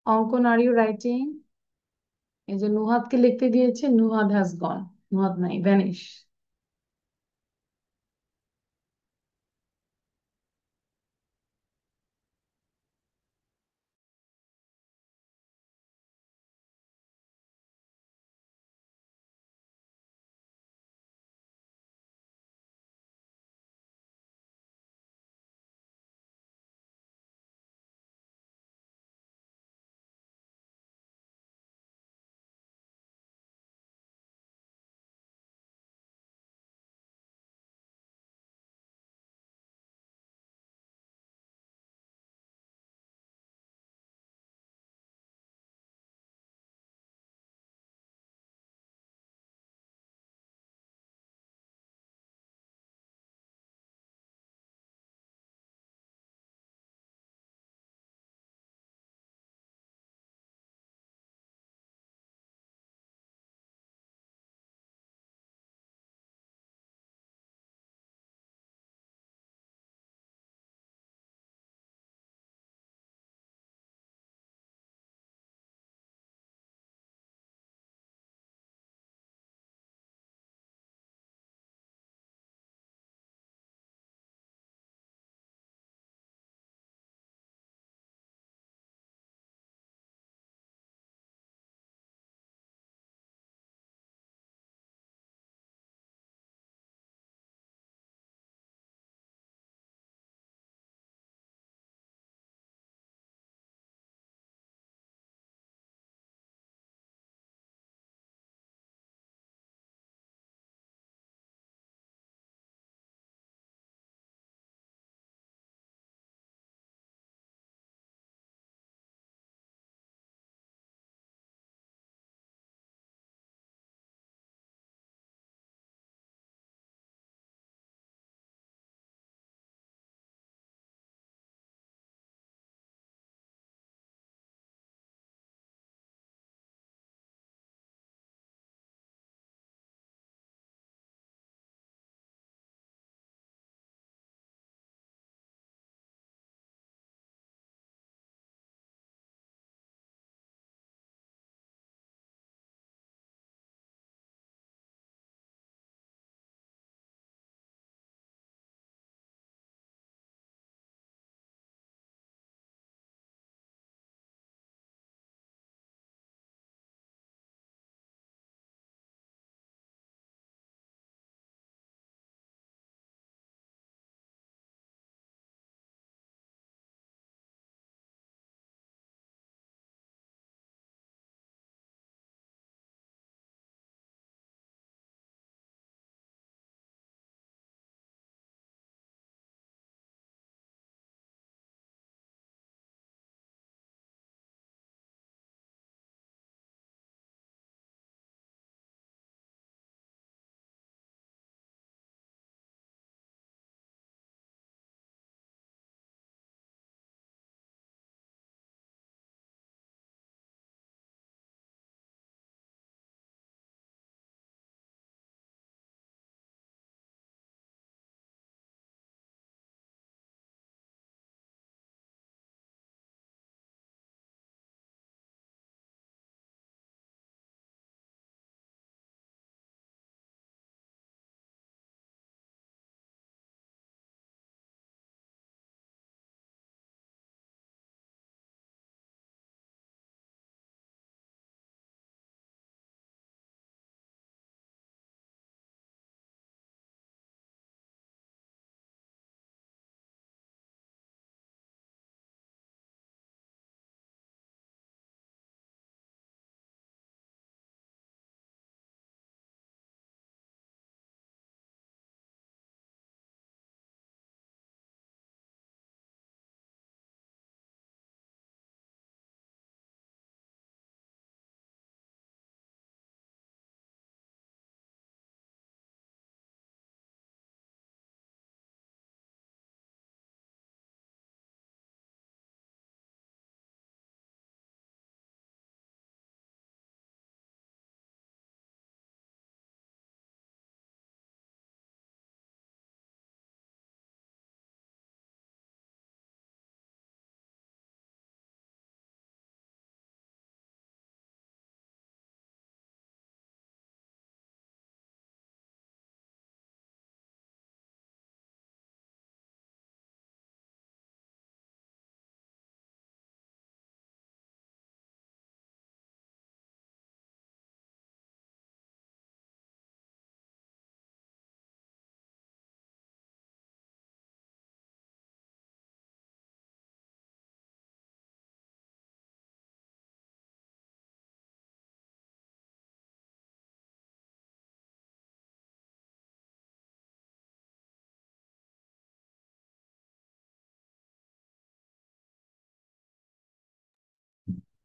Ankon, are you writing? এই যে নুহাদকে লিখতে দিয়েছে, নুহাদ has gone. নুহাদ নাই, vanish.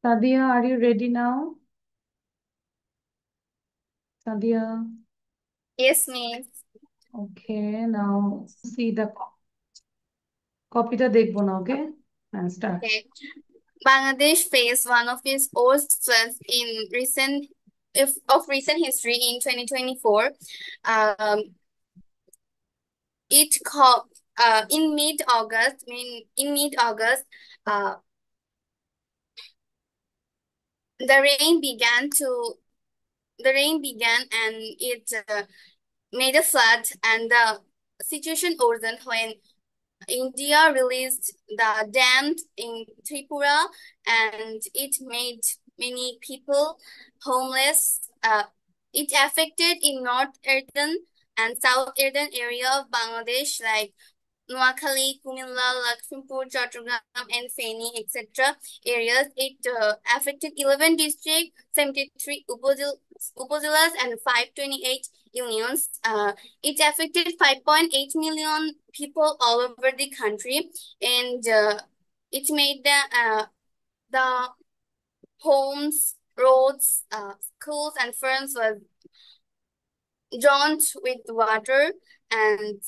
Sadia, are you ready now? Sadia, Yes, miss. okay, now see the copyটা দেখবো না, okay? And start. Okay. Bangladesh faced one of its worst floods in recent history in 2024. Um, it co- in mid-August, uh, the rain began to the rain began and it made a flood, and the situation worsened when India released the dam in Tripura, and it made many people homeless. It affected in northeastern and southeastern area of Bangladesh like Noakhali, Kumilla, Lakshmipur, Chattogram, and Feni, etc. areas. It affected 11 districts, 73 upazilas, and 528 unions. It affected 5.8 million people all over the country, and it made the homes, roads, schools, and farms were drowned with water, and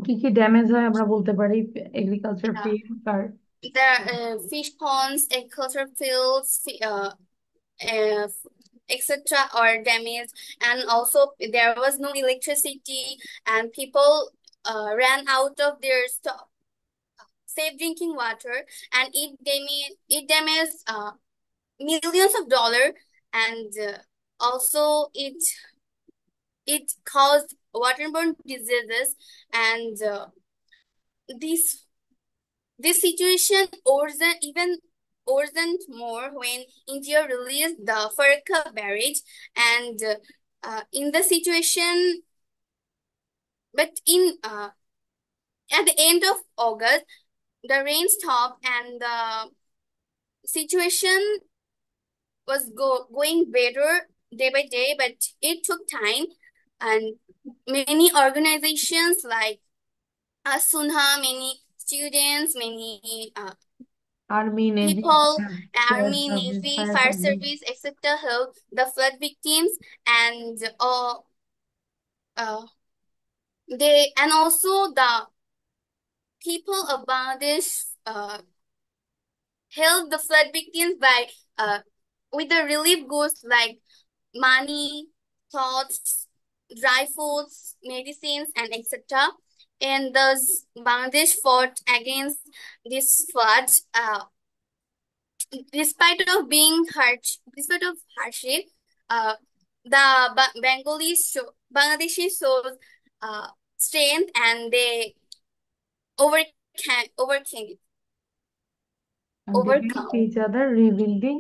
কি কি damage হয় আমরা বলতে পারি? Agriculture uh, field আর there fish ponds, agricultural fields, etc. are damaged, and also there was no electricity, and people ran out of their safe drinking water, and it damaged millions of dollars, and also it caused waterborne diseases, and this this situation worsened more when India released the Farka barrage, and in the situation, but in at the end of August, the rain stopped, and the situation was going better day by day, but it took time, and many organizations like Sunha, many students, many army, navy, people, fire army, service, navy, fire fire service. service, etc. help the flood victims, and uh, also the people of Bangladesh help the flood victims by with the relief goods like money, clothes, dry foods, medicines, and etc. And thus Bangladesh fought against this flood. Despite of hardship, the Bangladeshi shows uh, strength, and they overcame it, And they help overcome. each other rebuilding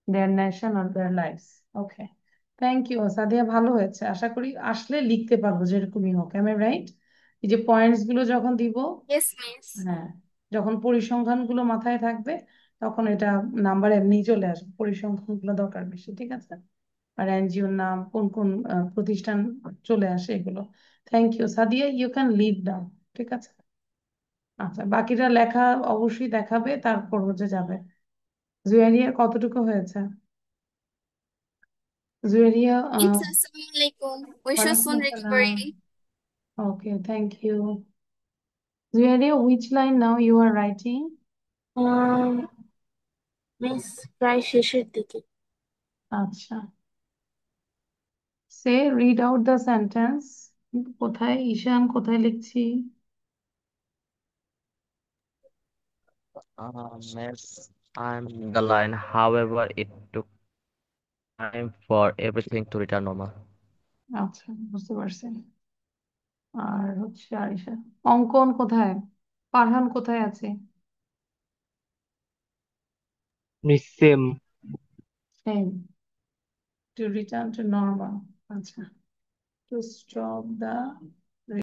their nation or their lives. Okay, thank you Sadia, ভালো হয়েছে। আশা করি আসলে লিখতে পারবো যেরকমই হোক। Am I right? এই যে পয়েন্টস গুলো যখন দিব, Yes, miss. হ্যাঁ, যখন পরিসংখ্যান গুলো মাথায় থাকবে তখন এটা নাম্বার এমনিই চলে আসবে। পরিসংখ্যান গুলো দরকার বেশি, ঠিক আছে? আর এনজিওর নাম, কোন কোন প্রতিষ্ঠান চলে আসে, এগুলো। Thank you Sadia, you can leave now, ঠিক আছে? আচ্ছা, বাকিটা লেখা অবশ্যই দেখাবে, তারপর হচ্ছে যাবে। জুয়েরিয়ার কতটুকু হয়েছে? Juwairia, It's Assalamualaikum. We should ওয়ালাইকুম soon আসসালাম। recovery. Okay, thank you. Juwairia, which line now you are writing? Um, miss প্রায় শেষের দিকে। আচ্ছা, say read out the sentence. কোথায় ঈশান, কোথায় লিখছি? Miss, I'm the line. However, it took time for everything to return normal. আচ্ছা, বুঝতে পারছি। আর হচ্ছে আরিশা, অঙ্কন কোথায়? ফারহান কোথায় আছে? Miss same. Same, to return to normal. আচ্ছা, টু স্টপ দ্য